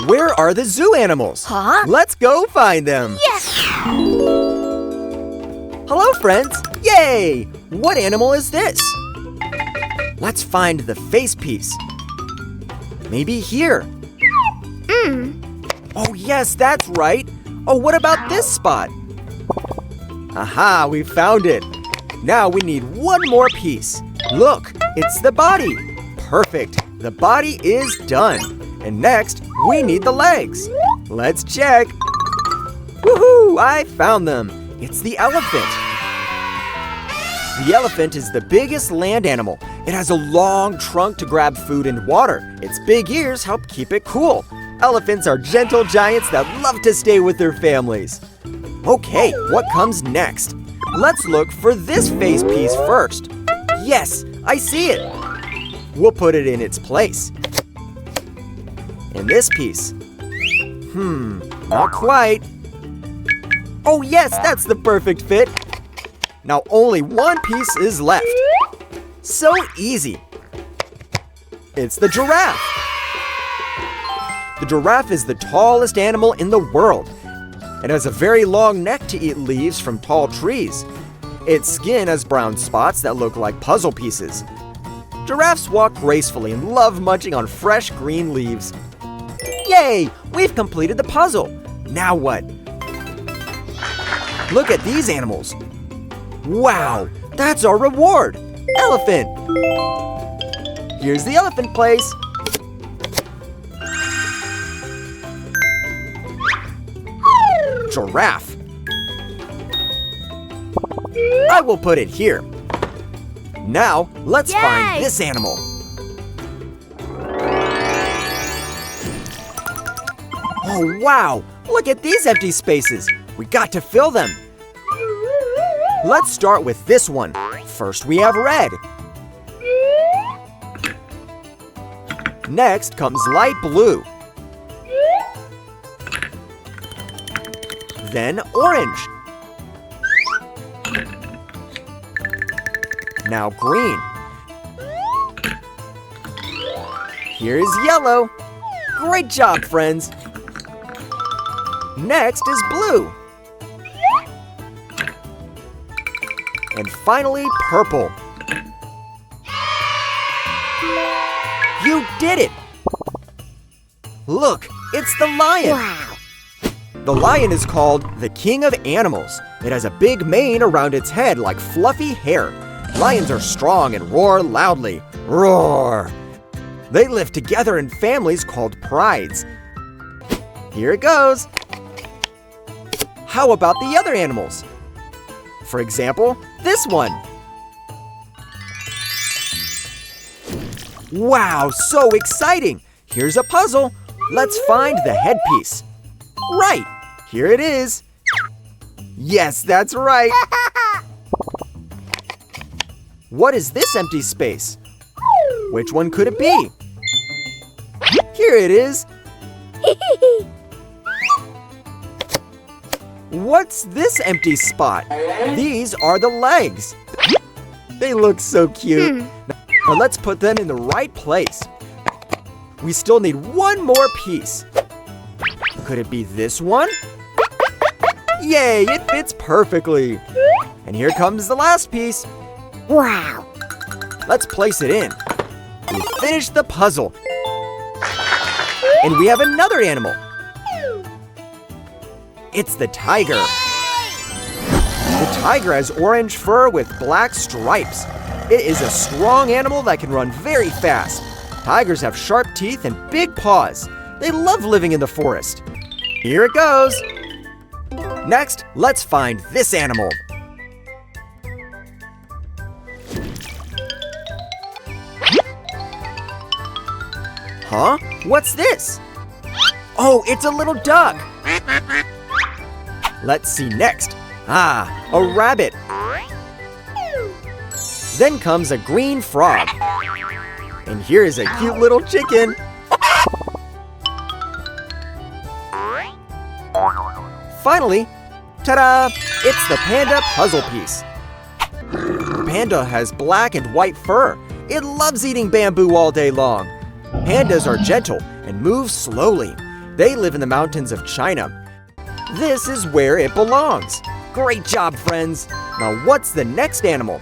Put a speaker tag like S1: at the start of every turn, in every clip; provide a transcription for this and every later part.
S1: Where are the zoo animals?
S2: Huh?
S1: Let's go find them.
S2: Yes!
S1: Hello, friends. Yay! What animal is this? Let's find the face piece. Maybe here. Oh, yes, that's right. Oh, what about this spot? Aha, we found it. Now we need one more piece. Look, it's the body. Perfect. The body is done. And next, we need the legs. Let's check. Woohoo! I found them. It's the elephant. The elephant is the biggest land animal. It has a long trunk to grab food and water. Its big ears help keep it cool. Elephants are gentle giants that love to stay with their families. Okay, what comes next? Let's look for this face piece first. Yes, I see it. We'll put it in its place. And this piece. Not quite. Oh yes, that's the perfect fit. Now only one piece is left. So easy. It's the giraffe. The giraffe is the tallest animal in the world. It has a very long neck to eat leaves from tall trees. Its skin has brown spots that look like puzzle pieces. Giraffes walk gracefully and love munching on fresh green leaves. Yay! We've completed the puzzle. Now what? Look at these animals. Wow, that's our reward. Elephant. Here's the elephant place. Giraffe. I will put it here. Now, let's find this animal. Oh, wow! Look at these empty spaces. We got to fill them. Let's start with this one. First, we have red. Next comes light blue. Then orange. Now green. Here's yellow. Great job, friends. Next is blue. And finally, purple. You did it! Look, it's the lion.
S2: Wow.
S1: The lion is called the king of animals. It has a big mane around its head like fluffy hair. Lions are strong and roar loudly. Roar! They live together in families called prides. Here it goes. How about the other animals? For example, this one. Wow, so exciting! Here's a puzzle. Let's find the headpiece. Right, here it is. Yes, that's right. What is this empty space? Which one could it be? Here it is. What's this empty spot? These are the legs. They look so cute. Now let's put them in the right place. We still need one more piece. Could it be this one? Yay, it fits perfectly. And here comes the last piece.
S2: Wow.
S1: Let's place it in. We finished the puzzle. And we have another animal. It's the tiger. The tiger has orange fur with black stripes. It is a strong animal that can run very fast. Tigers have sharp teeth and big paws. They love living in the forest. Here it goes. Next, let's find this animal. Huh? What's this? Oh, it's a little duck. Let's see next. Ah, a rabbit. Then comes a green frog. And here is a cute little chicken. Finally, ta-da! It's the panda puzzle piece. The panda has black and white fur. It loves eating bamboo all day long. Pandas are gentle and move slowly. They live in the mountains of China. This is where it belongs. Great job, friends. Now what's the next animal?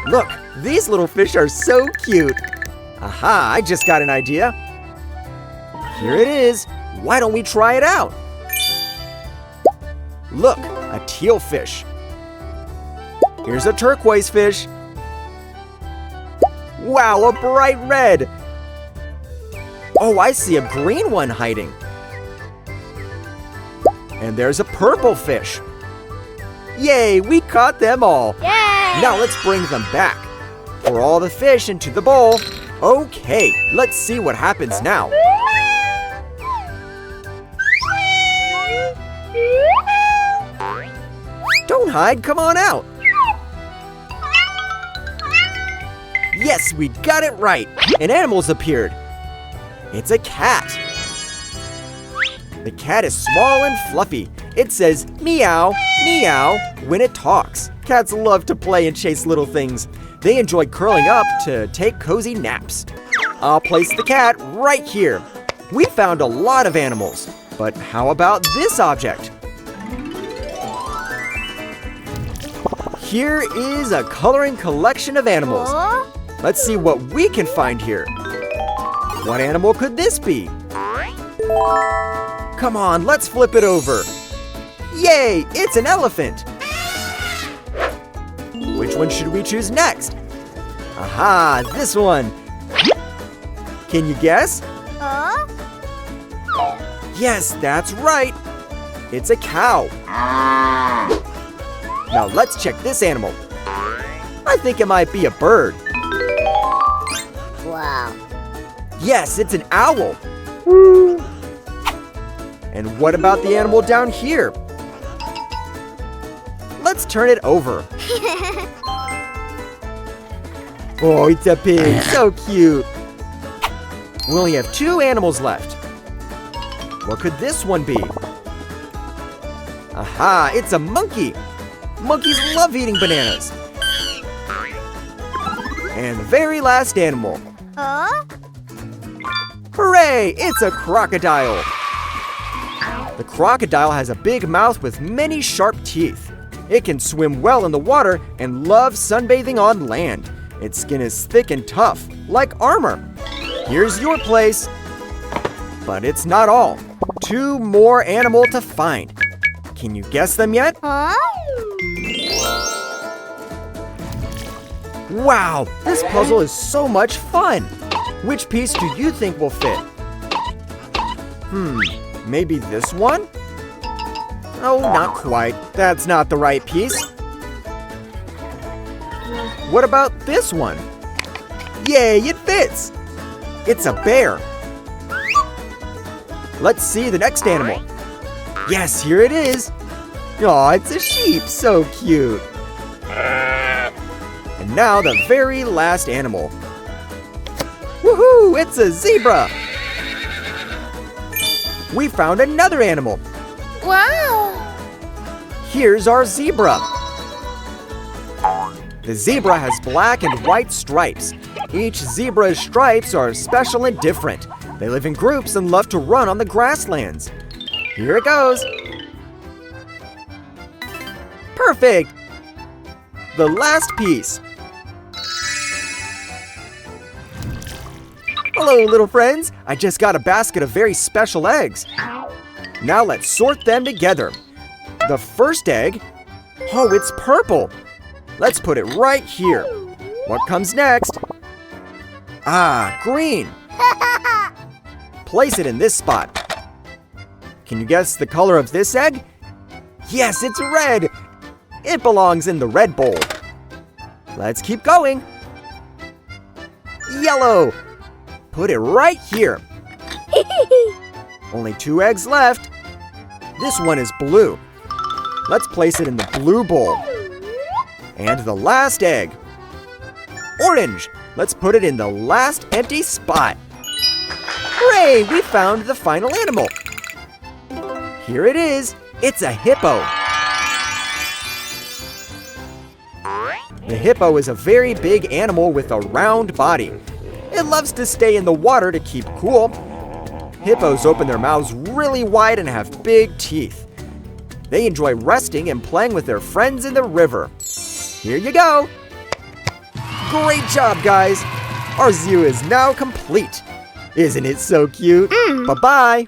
S1: Look, these little fish are so cute. Aha, I just got an idea. Here it is. Why don't we try it out? Look, a teal fish. Here's a turquoise fish. Wow, a bright red. Oh, I see a green one hiding. And there's a purple fish. Yay, we caught them all.
S2: Yay!
S1: Now let's bring them back. Pour all the fish into the bowl. Okay, let's see what happens now. Don't hide, come on out. Yes, we got it right. An animal's appeared. It's a cat. The cat is small and fluffy. It says meow, meow when it talks. Cats love to play and chase little things. They enjoy curling up to take cozy naps. I'll place the cat right here. We found a lot of animals, but how about this object? Here is a coloring collection of animals. Let's see what we can find here. What animal could this be? Come on, let's flip it over. Yay, it's an elephant. Which one should we choose next? Aha, this one. Can you guess? Yes, that's right. It's a cow. Now let's check this animal. I think it might be a bird.
S2: Wow.
S1: Yes, it's an owl. And what about the animal down here? Let's turn it over. Oh, it's a pig, so cute. We only have 2 animals left. What could this one be? Aha, it's a monkey. Monkeys love eating bananas. And the very last animal. Hooray, it's a crocodile. The crocodile has a big mouth with many sharp teeth. It can swim well in the water and loves sunbathing on land. Its skin is thick and tough, like armor. Here's your place. But it's not all. 2 more animals to find. Can you guess them yet? Wow, this puzzle is so much fun. Which piece do you think will fit? Maybe this one? Oh, not quite. That's not the right piece. What about this one? Yay, it fits! It's a bear. Let's see the next animal. Yes, here it is. Aw, it's a sheep, so cute. And now the very last animal. Woohoo, it's a zebra. We found another animal.
S2: Wow.
S1: Here's our zebra. The zebra has black and white stripes. Each zebra's stripes are special and different. They live in groups and love to run on the grasslands. Here it goes. Perfect. The last piece. Hello, little friends. I just got a basket of very special eggs. Now let's sort them together. The first egg, oh, it's purple. Let's put it right here. What comes next? Ah, green. Place it in this spot. Can you guess the color of this egg? Yes, it's red. It belongs in the red bowl. Let's keep going. Yellow. Put it right here. Only 2 eggs left. This one is blue. Let's place it in the blue bowl. And the last egg. Orange. Let's put it in the last empty spot. Hooray! We found the final animal. Here it is. It's a hippo. The hippo is a very big animal with a round body. It loves to stay in the water to keep cool. Hippos open their mouths really wide and have big teeth. They enjoy resting and playing with their friends in the river. Here you go! Great job, guys! Our zoo is now complete. Isn't it so cute? Bye-bye!